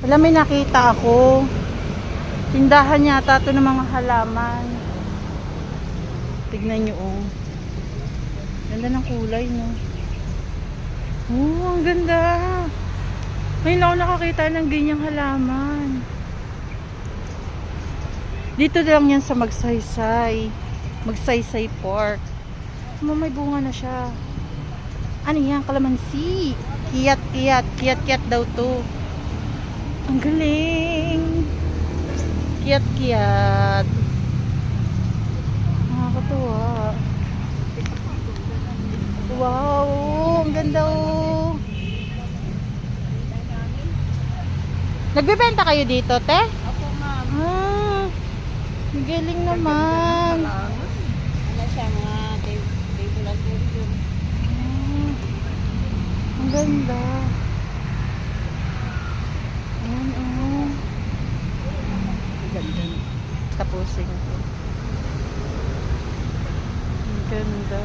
Alam, may nakita ako. Tindahan yata ito ng mga halaman. Tignan nyo, oh. Ganda ng kulay, no? Oh, ang ganda. Ngayon lang ako nakakita ng ganyang halaman. Dito lang yan sa Magsaysay. Magsaysay Park. May bunga na siya. Ano yan? Kalamansi. Kiyat-kiyat. Kiyat-kiyat daw to. Ang galing. Kiyat-kiyat. Nakakatuwa. Wow. Ang ganda, oh. Nagbebenta kayo dito, te? Opo, ma'am. Ah, ang galing naman. Ano siya, mga table at table. Ah, ang ganda. Ayan, oh. Ganda. Tapusin ko. Ang ganda.